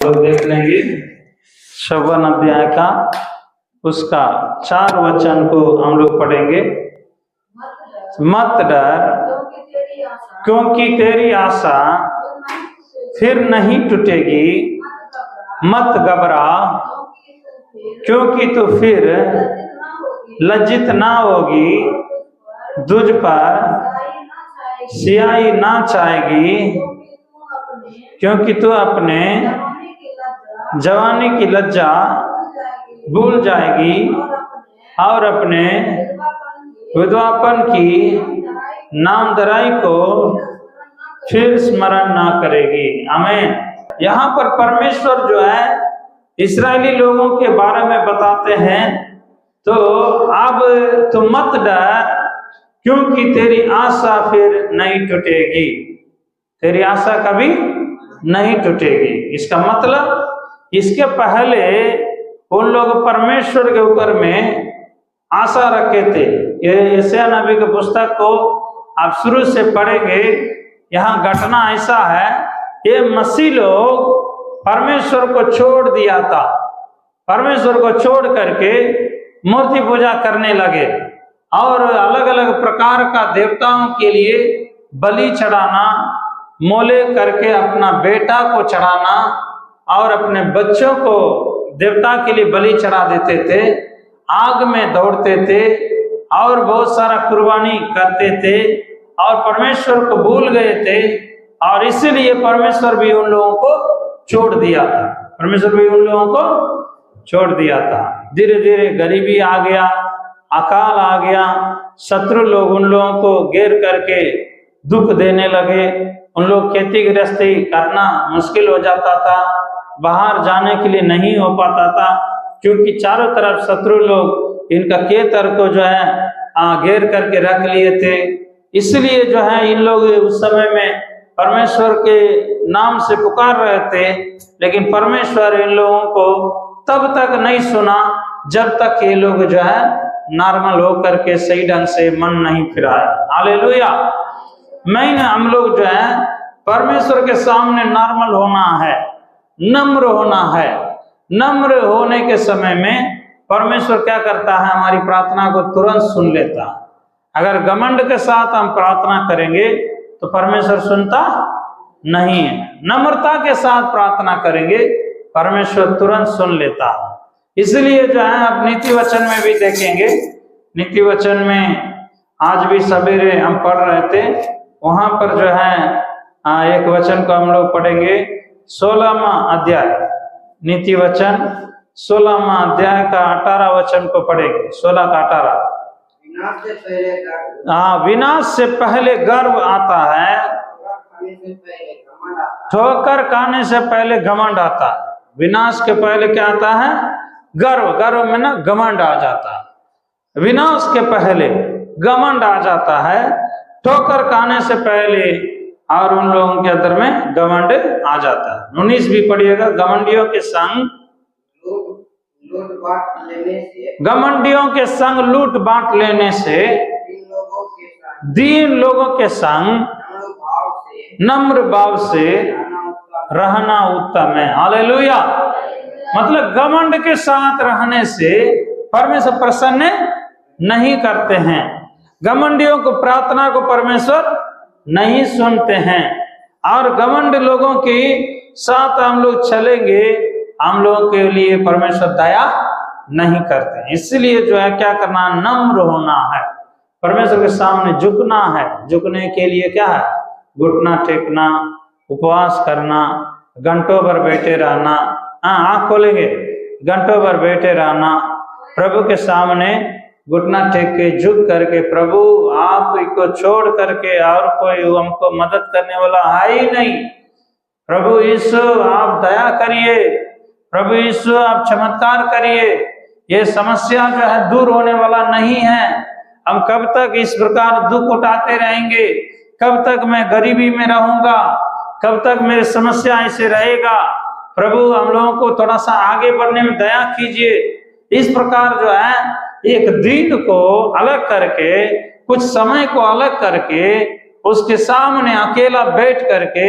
लोग देख लेंगे 56 अध्याय का उसका 4 वचन को हम लोग पढ़ेंगे। मत डर क्योंकि तेरी आशा फिर नहीं टूटेगी, मत घबरा क्योंकि तू फिर लज्जित ना होगी, तुझ पर सियाही ना छाएगी, क्योंकि तू अपने जवानी की लज्जा भूल जाएगी और अपने विधवापन की नामधराई को फिर स्मरण ना करेगी। आमीन। यहाँ पर परमेश्वर जो है इस्राएली लोगों के बारे में बताते हैं, तो अब तुम मत डर क्योंकि तेरी आशा फिर नहीं टूटेगी, तेरी आशा कभी नहीं टूटेगी। इसका मतलब इसके पहले उन लोग परमेश्वर के ऊपर में आशा रखे थे। ये यशायाह नबी की पुस्तक को आप शुरू से पढ़ेंगे, यहाँ घटना ऐसा है, ये मसीह लोग परमेश्वर को छोड़ दिया था, परमेश्वर को छोड़ करके मूर्ति पूजा करने लगे और अलग अलग प्रकार का देवताओं के लिए बलि चढ़ाना, मोले करके अपना बेटा को चढ़ाना और अपने बच्चों को देवता के लिए बलि चढ़ा देते थे, आग में दौड़ते थे और बहुत सारा कुर्बानी करते थे और परमेश्वर को भूल गए थे। और इसीलिए परमेश्वर भी उन लोगों को छोड़ दिया था, परमेश्वर भी उन लोगों को छोड़ दिया था। धीरे धीरे गरीबी आ गया, अकाल आ गया, शत्रु लोग उन लोगों को घेर करके दुख देने लगे, उन लोग खेती गृहस्थी करना मुश्किल हो जाता था, बाहर जाने के लिए नहीं हो पाता था, क्योंकि चारों तरफ शत्रु लोग इनका खेतर को जो है घेर करके रख लिए थे। इसलिए जो है इन लोग उस समय में परमेश्वर के नाम से पुकार रहे थे, लेकिन परमेश्वर इन लोगों को तब तक नहीं सुना जब तक ये लोग जो है नॉर्मल होकर के सही ढंग से मन नहीं फिराए। हालेलुया। हम लोग जो है परमेश्वर के सामने नॉर्मल होना है, नम्र होना है। नम्र होने के समय में परमेश्वर क्या करता है, हमारी प्रार्थना को तुरंत सुन लेता है। अगर घमंड के साथ हम प्रार्थना करेंगे तो परमेश्वर सुनता नहीं है, नम्रता के साथ प्रार्थना करेंगे परमेश्वर तुरंत सुन लेता है। इसलिए जो है आप नीति वचन में भी देखेंगे, नीति वचन में आज भी सवेरे हम पढ़ रहे थे, वहां पर जो है एक वचन को हम लोग पढ़ेंगे, 16वां अध्याय, नीति वचन 16वां अध्याय का 18 वचन को पढ़ेंगे, 16 का 18। विनाश से पहले गर्व आता है, ठोकर खाने से पहले घमंड आता है। विनाश के पहले क्या आता है? गर्व। गर्व में ना घमंड आ जाता है, विनाश के पहले घमंड आ जाता है, ठोकर खाने से पहले और उन लोगों के अंदर में घमंड आ जाता है। 19 भी पढ़िएगा, घमंडियों के संग घमंडियों के संग लूट बांट लेने से दीन लोगों के संग नम्र भाव से रहना उत्तम है। हालेलुया। मतलब घमंड के साथ रहने से परमेश्वर प्रसन्न नहीं करते हैं, घमंडियों को प्रार्थना को परमेश्वर नहीं सुनते हैं, और घमंड लोगों के साथ हम लोग चलेंगे, हम लोगों के लिए परमेश्वर दया नहीं करते। इसलिए जो है क्या करना, नम्र होना है, परमेश्वर के सामने झुकना है। झुकने के लिए क्या है? घुटना टेकना, उपवास करना, घंटों भर बैठे रहना, आंख खोलेंगे, घंटों भर बैठे रहना, प्रभु के सामने घुटना टेक के झुक करके, प्रभु आपको छोड़ करके और कोई हमको मदद करने वाला है ही नहीं, प्रभु यीशु आप दया करिए, प्रभु यीशु आप चमत्कार करिए, ये समस्या जो है दूर होने वाला नहीं है, हम कब तक इस प्रकार दुख उठाते रहेंगे, कब तक मैं गरीबी में रहूंगा, कब तक मेरी समस्या ऐसे रहेगा, प्रभु हम लोगों को थोड़ा सा आगे बढ़ने में दया कीजिए। इस प्रकार जो है एक दिन को अलग करके, कुछ समय को अलग करके उसके सामने अकेला बैठ करके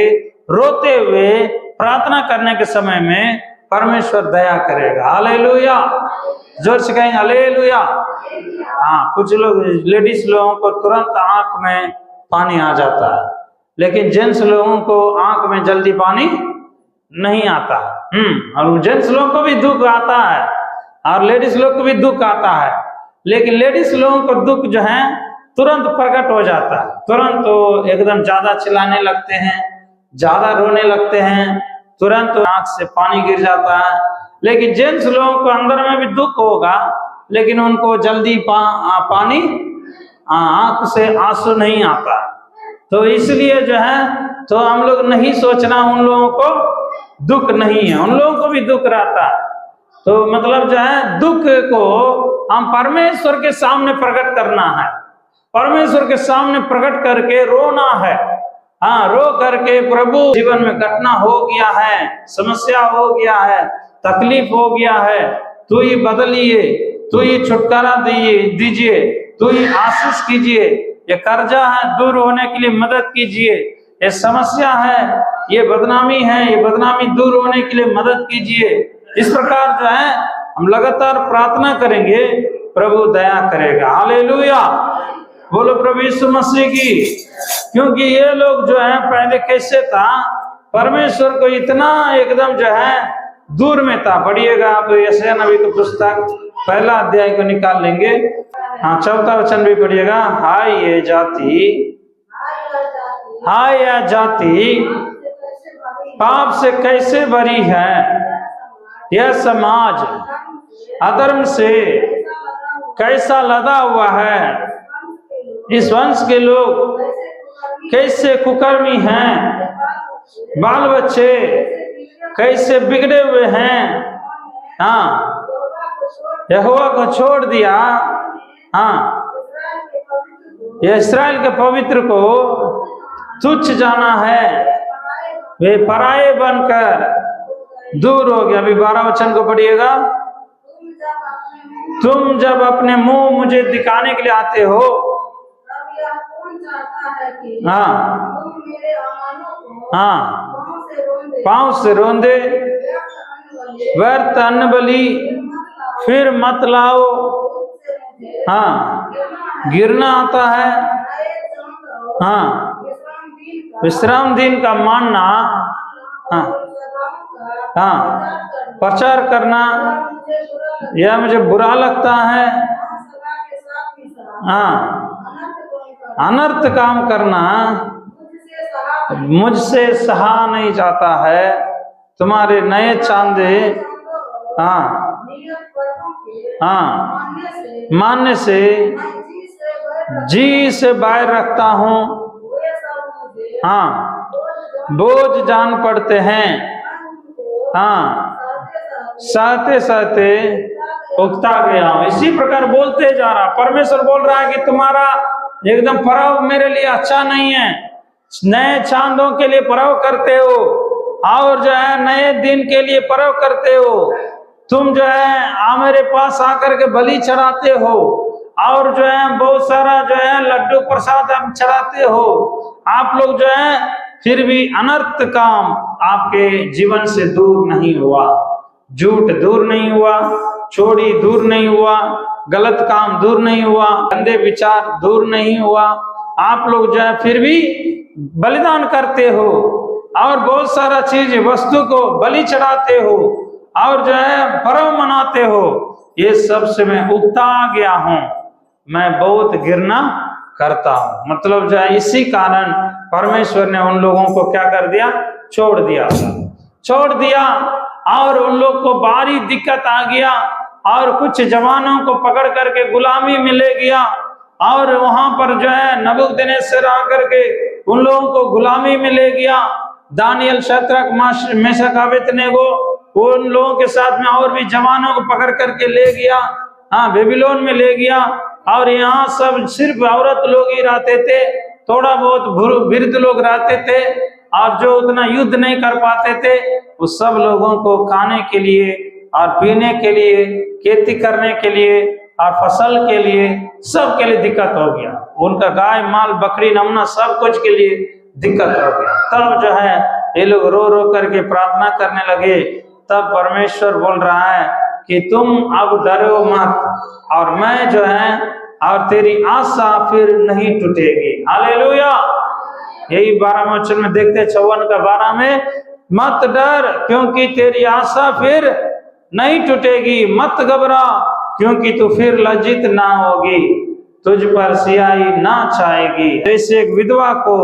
रोते हुए प्रार्थना करने के समय में परमेश्वर दया करेगा। हालेलुया, जोर से कहेंगे हालेलुया। हाँ, कुछ लोग लेडीज लोगों को तुरंत आंख में पानी आ जाता है, लेकिन जेंट्स लोगों को आंख में जल्दी पानी नहीं आता। और जेंट्स लोगों को भी दुख आता है और लेडीज लोग को भी दुख आता है, लेकिन लेडीज लोगों को दुख जो है तुरंत प्रकट हो जाता है, तुरंत तो एकदम ज्यादा चिल्लाने लगते हैं, ज्यादा रोने लगते हैं, तुरंत आंख से पानी गिर जाता है। लेकिन जेंट्स लोगों को अंदर में भी दुख होगा, लेकिन उनको जल्दी पानी आंख से आंसू नहीं आता। तो इसलिए जो है तो हम लोग नहीं सोचना उन लोगों को दुख नहीं है, उन लोगों को भी दुख रहता है। तो मतलब जो है दुख को हम परमेश्वर के सामने प्रकट करना है, परमेश्वर के सामने प्रकट करके रोना है। हाँ, रो करके प्रभु जीवन में घटना हो गया है, समस्या हो गया है, तकलीफ हो गया है, तू ही बदलिए, तू ही छुटकारा दीजिए, तू ही आशीष कीजिए, ये कर्जा है दूर होने के लिए मदद कीजिए, ये समस्या है, ये बदनामी है, ये बदनामी दूर होने के लिए मदद कीजिए। इस प्रकार जो है हम लगातार प्रार्थना करेंगे, प्रभु दया करेगा। हालेलुया, बोलो प्रभु यीशु मसीह की। क्योंकि ये लोग जो है पहले कैसे था, परमेश्वर को इतना एकदम जो है दूर में था। पढ़िएगा आप यशायाह नबी की पुस्तक पहला अध्याय को निकाल लेंगे। हाँ, 4वां वचन भी पढ़िएगा। हाय ये जाति, हाय यह जाति पाप से कैसे भरी है, यह समाज अधर्म से कैसा लदा हुआ है, इस वंश के लोग कैसे कुकर्मी हैं, बाल बच्चे कैसे बिगड़े हुए हैं। हाँ, यहोवा को छोड़ दिया। हाँ, ये इस्राएल के पवित्र को तुच्छ जाना है, वे पराये बनकर दूर हो गया। अभी 12 वचन को पढ़िएगा। तुम जब अपने मुंह मुझे दिखाने के लिए आते हो, हाँ हाँ, पांव से रोंदे, व्यर्थ अन्न बलि फिर मत लाओ। हाँ, गिरना आता है। हाँ, विश्राम दिन का मानना। हाँ हाँ, प्रचार करना यह मुझे बुरा लगता है। हाँ, अनर्थ काम करना मुझसे सहा नहीं जाता है। तुम्हारे नए चांदे हाँ हाँ मानने से जी से बैर रखता हूँ। हाँ, बोझ जान पड़ते हैं। हाँ, सहते सहते उगता गया हूँ। इसी प्रकार बोलते जा रहा, परमेश्वर बोल रहा है कि तुम्हारा एकदम पर्व मेरे लिए अच्छा नहीं है। नए चांदों के लिए पर्व करते हो और जो है नए दिन के लिए पर्व करते हो। तुम जो है मेरे पास आकर के बलि चढ़ाते हो और जो है बहुत सारा जो है लड्डू प्रसाद आप चढ़ाते हो। आप लोग जो है फिर भी अनर्थ काम आपके जीवन से दूर नहीं हुआ। झूठ दूर नहीं हुआ, चोरी दूर नहीं हुआ, गलत काम दूर नहीं हुआ, गंदे विचार दूर नहीं हुआ। आप लोग जो है फिर भी बलिदान करते हो और बहुत सारा चीज वस्तु को बलि चढ़ाते हो और जो है पर्व मनाते हो। ये सब से मैं उगता गया हूँ, मैं बहुत घृणा करता हूँ। मतलब जो है इसी कारण परमेश्वर ने उन लोगों को क्या कर दिया, छोड़ दिया और उन लोग को भारी दिक्कत आ गया और कुछ जवानों को पकड़ करके गुलामी में ले गया और वहां पर जो है नबूकदनेस्सर आकर के उन लोगों को गुलामी में ले गया। दानियल, शद्रक, मेशक, अबेदनेगो उन लोगों के साथ में और भी जवानों को पकड़ करके ले गया। हाँ, बेबीलोन में ले गया और यहाँ सब सिर्फ औरत लोग ही रहते थे, थोड़ा बहुत वृद्ध लोग रहते थे और जो उतना युद्ध नहीं कर पाते थे उस सब लोगों को खाने के लिए और पीने के लिए, खेती करने के लिए और फसल के लिए, सब के लिए दिक्कत हो गया। उनका गाय माल बकरी नमूना सब कुछ के लिए दिक्कत हो गया। तब जो है ये लोग रो रो करके प्रार्थना करने लगे, तब परमेश्वर बोल रहा है कि तुम अब डरो मत, और मैं जो है और तेरी आशा फिर नहीं टूटेगी। हालेलुया। यही 12वें वचन में देखते 54 का 12 में, मत डर क्योंकि तेरी आशा फिर नहीं टूटेगी, मत घबरा क्योंकि तू फिर लज्जित ना होगी, तुझ पर सियाही ना छाएगी। जैसे एक विधवा को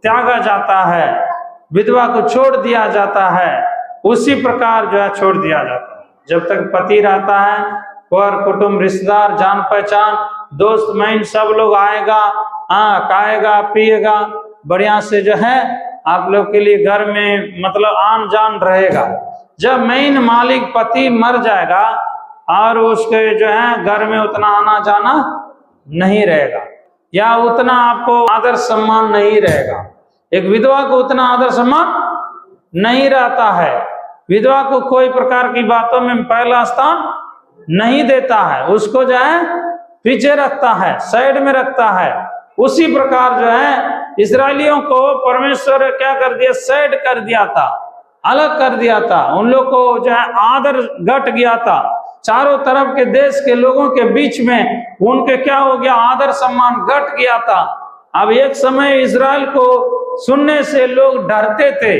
त्यागा जाता है, विधवा को छोड़ दिया जाता है, उसी प्रकार जो है छोड़ दिया जाता है। जब तक पति रहता है, पर कुटुंब, रिश्तेदार, जान पहचान, दोस्त महिम सब लोग आएगा, खाएगा पिएगा, बढ़िया से जो है आप लोग के लिए घर में मतलब आन जान रहेगा। जब मेन मालिक पति मर जाएगा और उसके जो है घर में उतना आना जाना नहीं रहेगा, या उतना आपको आदर सम्मान नहीं रहेगा। एक विधवा को उतना आदर सम्मान नहीं रहता है, विधवा को कोई प्रकार की बातों में पहला स्थान नहीं देता है, उसको जो है पीछे रखता है, साइड में रखता है। उसी प्रकार जो है इस्राएलियों को परमेश्वर क्या कर दिया, साइड कर दिया था, अलग कर दिया था। उन लोग को जो है आदर घट गया था, चारों तरफ के देश के लोगों के बीच में उनके क्या हो गया, आदर सम्मान घट गया था। अब एक समय इजराइल को सुनने से लोग डरते थे,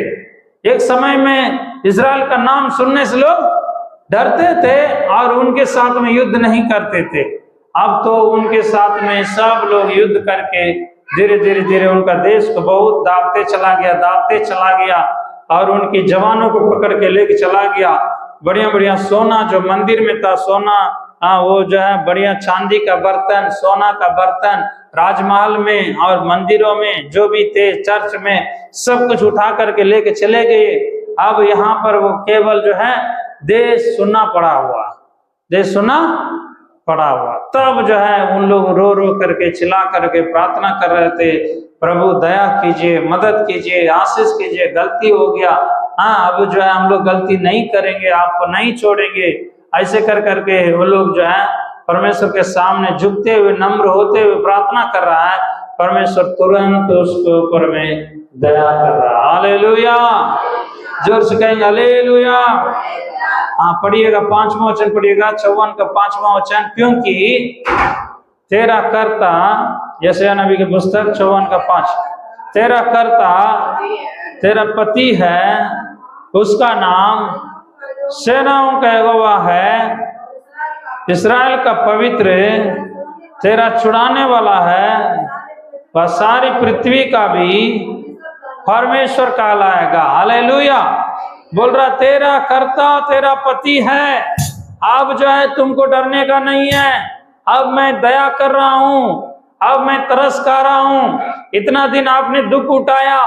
एक समय में इजराइल का नाम सुनने से लोग डरते थे और उनके साथ में युद्ध नहीं करते थे। अब तो उनके साथ में सब लोग युद्ध करके धीरे धीरे धीरे उनका देश को बहुत दाबते चला गया और उनकी जवानों को पकड़ के लेके चला गया। बढ़िया बढ़िया सोना जो मंदिर में था, सोना वो जो है बढ़िया चांदी का बर्तन, सोना का बर्तन, राजमहल में और मंदिरों में जो भी थे, चर्च में, सब कुछ उठा करके लेके चले गए। अब यहाँ पर वो केवल जो है देश सुनना पड़ा हुआ, देश सुनना पड़ा हुआ। तब जो है उन लोग रो रो करके चिल्ला करके प्रार्थना कर रहे थे, प्रभु दया कीजिए, मदद कीजिए, आशीष कीजिए, गलती हो गया, अब जो है हम लोग गलती नहीं करेंगे, आपको नहीं छोड़ेंगे। ऐसे कर करके वो लोग जो है परमेश्वर के सामने झुकते हुए, नम्र होते हुए प्रार्थना कर रहा है। परमेश्वर तुरंत उसके ऊपर में दया कर रहा है। हालेलुया, जोर से कहेंगे हालेलुया। पढ़िएगा 5वां वचन, पढ़िएगा 54 का 5वां वचन, क्योंकि तेरा कर्ता, यशायाह नबी की पुस्तक 54 का 5, तेरा कर्ता तेरा पति है, उसका नाम सेनाओं का यहोवा है, इस्राएल का पवित्र तेरा छुड़ाने वाला है, वह सारी पृथ्वी का भी परमेश्वर कहलाएगा। हालेलुया। बोल रहा तेरा कर्ता तेरा पति है, अब जो है तुमको डरने का नहीं है, अब मैं दया कर रहा हूं, अब मैं तरस खा रहा हूं। इतना दिन आपने दुख उठाया,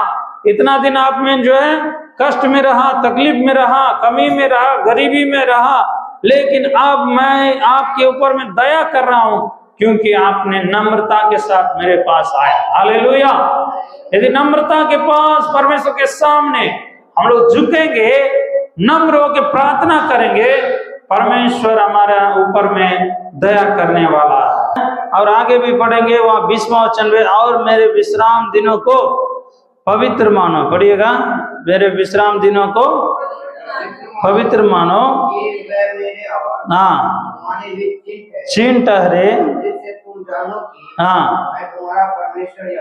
इतना दिन आप में जो है कष्ट में रहा, तकलीफ में रहा, कमी में रहा, गरीबी में रहा, लेकिन अब मैं आपके ऊपर में दया कर रहा हूं क्योंकि आपने नम्रता के साथ मेरे पास आया। हालेलुया। यदि नम्रता के पास परमेश्वर के सामने हम लोग झुकेंगे, नम्र होकर प्रार्थना करेंगे, परमेश्वर हमारे ऊपर में दया करने वाला है। और आगे भी पढ़ेंगे वहां 20वां वचन में, और मेरे विश्राम दिनों को पवित्र मानो। पढ़िएगा, मेरे विश्राम दिनों को पवित्र मानो, चिन्ह ठहरे,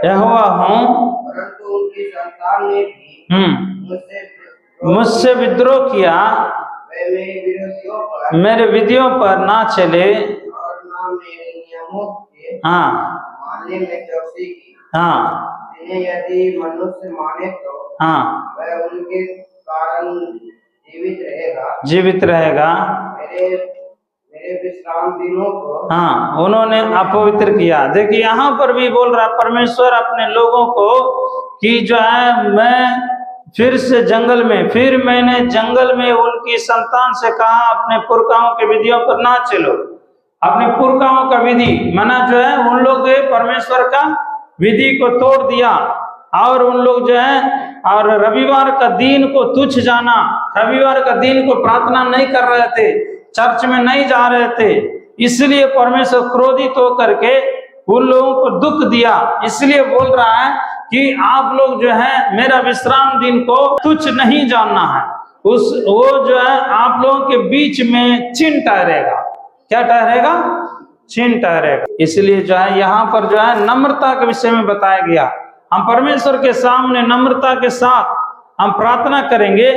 यहोवा हूँ, मुझसे विद्रोह किया, मेरे विधियों पर ना चले, यदि मनुष्य माने तो वह उनके कारण जीवित रहेगा। मेरे विश्राम दिनों को उन्होंने अपवित्र किया। देखिए यहाँ पर भी बोल रहा परमेश्वर अपने लोगों को कि जो है मैं फिर से जंगल में, फिर मैंने जंगल में उनकी संतान से कहा अपने पुरखाओं के विधियों पर ना चलो। अपने पुरखाओं का विधि माना जो है उन लोग परमेश्वर का विधि को तोड़ दिया और उन लोग जो है और रविवार का दिन को तुच्छ जाना, रविवार का दिन को प्रार्थना नहीं कर रहे थे, चर्च में नहीं जा रहे थे। इसलिए परमेश्वर क्रोधित होकर के उन लोगों को दुख दिया, इसलिए बोल रहा है कि आप लोग जो है मेरा विश्राम दिन को तुच्छ नहीं जानना है। वो जो है आप लोगों के बीच में चिन्ह ठहरेगा। क्या ठहरेगा? चिन्ह ठहरेगा। इसलिए जो है यहाँ पर जो है नम्रता के विषय में बताया गया। हम परमेश्वर के सामने नम्रता के साथ हम प्रार्थना करेंगे,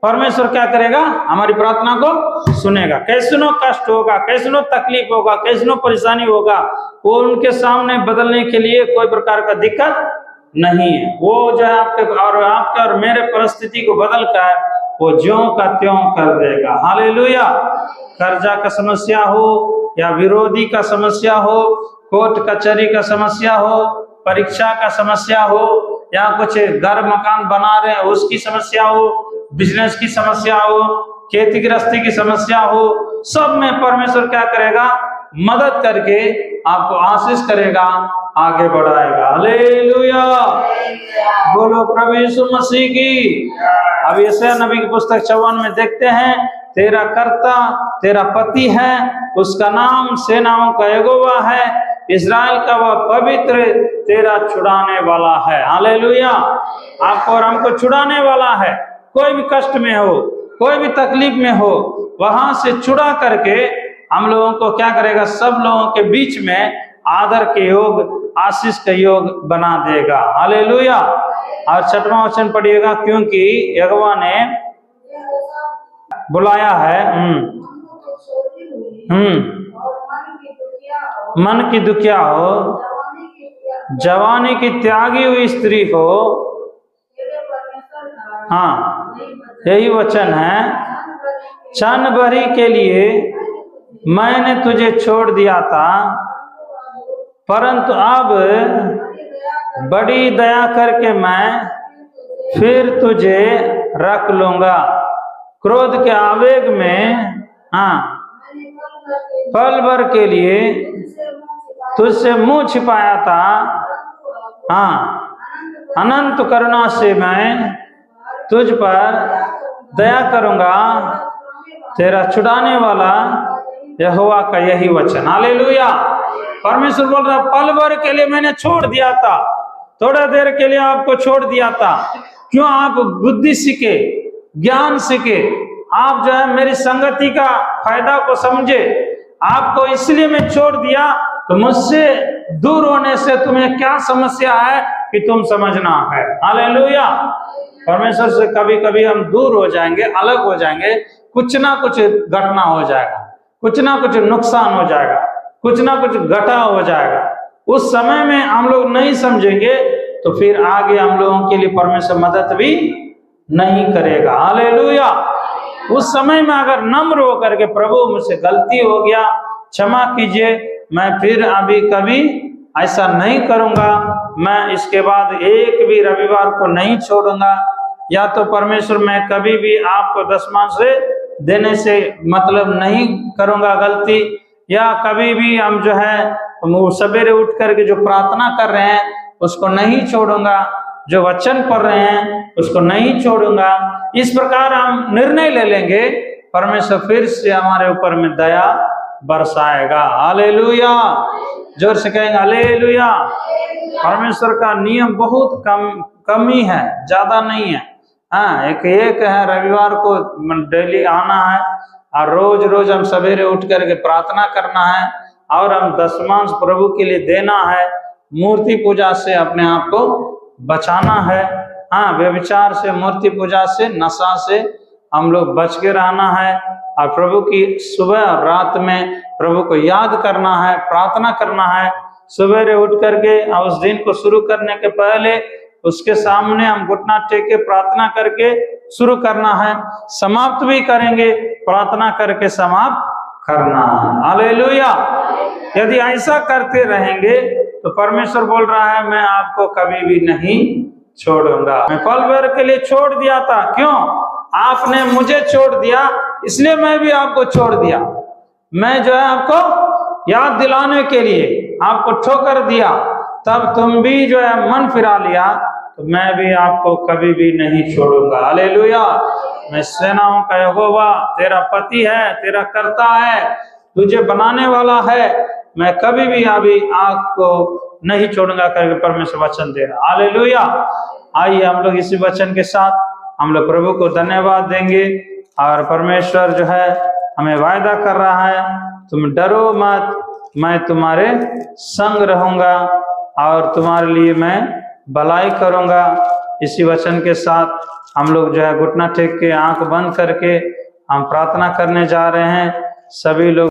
परमेश्वर क्या करेगा? हमारी प्रार्थना को सुनेगा। कैसनो कष्ट होगा, कैसनो तकलीफ होगा, कैसनो परेशानी होगा, वो उनके सामने बदलने के लिए कोई प्रकार का दिक्कत नहीं है। वो जो है आपके और मेरे परिस्थिति को बदल कर वो ज्यों का त्यों कर देगा। हालेलुया। कर्जा का समस्या हो या विरोधी का समस्या हो, कोर्ट कचहरी का समस्या हो, परीक्षा का समस्या हो, या कुछ घर मकान बना रहे हैं उसकी समस्या हो, बिजनेस की समस्या हो, खेती गृहस्थी की समस्या हो, सब में परमेश्वर क्या करेगा? मदद करके आपको आशीष करेगा, आगे बढ़ाएगा। हालेलुया। बोलो प्रभु यीशु मसीह की। अब यशायाह नबी की पुस्तक 54 में देखते हैं, तेरा कर्ता तेरा पति है, उसका नाम सेनाओं का यहोवा है, इस्राएल का वह पवित्र तेरा छुड़ाने वाला है। हालेलुया। आपको और हमको छुड़ाने वाला है। कोई भी कष्ट में हो, कोई भी तकलीफ में हो, वहां से छुड़ा करके हम लोगों को क्या करेगा? सब लोगों के बीच में आदर के योग, आशीष के योग बना देगा। हालेलुया। और 6वां वचन पढ़िएगा, क्योंकि यहोवा ने बुलाया है मन की दुखिया हो, जवानी की त्यागी हुई स्त्री को। हाँ, यही वचन है, क्षण भरी के लिए मैंने तुझे छोड़ दिया था, परंतु अब बड़ी दया करके मैं फिर तुझे रख लूंगा। क्रोध के आवेग में पल भर के लिए तुझसे मुंह छिपाया था, अनंत करुणा से मैं तुझ पर दया करूंगा, तेरा छुड़ाने वाला यहोवा का यही वचन। हालेलुया। परमेश्वर बोल रहा, पल भर के लिए मैंने छोड़ दिया था, थोड़ा देर के लिए आपको छोड़ दिया था। क्यों? आप बुद्धि सीखे, ज्ञान सीखे, आप जो है मेरी संगति का फायदा को समझे। आपको इसलिए मैं छोड़ दिया, तो मुझसे दूर होने से तुम्हें क्या समस्या है कि तुम समझना है। हालेलुया। परमेश्वर से कभी कभी हम दूर हो जाएंगे, अलग हो जाएंगे, कुछ ना कुछ घटना हो जाएगा, कुछ ना कुछ नुकसान हो जाएगा, कुछ ना कुछ घटा हो जाएगा। उस समय में हम लोग नहीं समझेंगे तो फिर आगे हम लोगों के लिए परमेश्वर मदद भी नहीं करेगा। हालेलुया। उस समय में अगर नम्र होकर के, प्रभु मुझसे गलती हो गया, क्षमा कीजिए, मैं फिर अभी कभी ऐसा नहीं करूंगा, मैं इसके बाद एक भी रविवार को नहीं छोड़ूंगा, या तो परमेश्वर मैं कभी भी आपको दशमांश देने से मतलब नहीं करूंगा गलती, या कभी भी हम जो है सवेरे उठ करके जो प्रार्थना कर रहे हैं उसको नहीं छोड़ूंगा, जो वचन पढ़ रहे हैं उसको नहीं छोड़ूंगा। इस प्रकार हम निर्णय ले लेंगे, परमेश्वर फिर से हमारे ऊपर में दया बरसाएगा। हालेलुया। जोर से कहेंगे हालेलुया। परमेश्वर का नियम बहुत कम ही है, ज्यादा नहीं है। एक है, रविवार को डेली आना है और रोज रोज हम सवेरे उठ करके प्रार्थना करना है, और हम दशमांश प्रभु के लिए देना है। मूर्ति पूजा से अपने आप को बचाना है। व्यभिचार से, मूर्ति पूजा से, नशा से हम लोग बच के रहना है, और प्रभु की सुबह और रात में प्रभु को याद करना है, प्रार्थना करना है। सवेरे उठ करके और उस दिन को शुरू करने के पहले उसके सामने हम घुटना टेक के प्रार्थना करके शुरू करना है, समाप्त भी करेंगे, प्रार्थना करके समाप्त करना है। हालेलुया। यदि ऐसा करते रहेंगे तो परमेश्वर बोल रहा है, मैं आपको कभी भी नहीं छोड़ूंगा। मैं पल भर के लिए छोड़ दिया था, क्यों? आपने मुझे छोड़ दिया, इसलिए मैं भी आपको छोड़ दिया। मैं जो है आपको याद दिलाने के लिए आपको ठोकर दिया, तब तुम भी जो है मन फिरा लिया, तो मैं भी आपको कभी भी नहीं छोड़ूंगा। हालेलुया। मैं सेनाओं का यहोवा तेरा पति है, तेरा कर्ता है, तुझे बनाने वाला है, मैं कभी भी अभी आपको नहीं छोड़ूंगा करके परमेश्वर वचन दे रहा। हालेलुया। आइए हम लोग इसी वचन के साथ हम लोग प्रभु को धन्यवाद देंगे। और परमेश्वर जो है हमें वायदा कर रहा है, तुम डरो मत, मैं तुम्हारे संग रहूंगा और तुम्हारे लिए मैं भलाई करूंगा। इसी वचन के साथ हम लोग जो है घुटना टेक के आंख बंद करके हम प्रार्थना करने जा रहे हैं। सभी लोग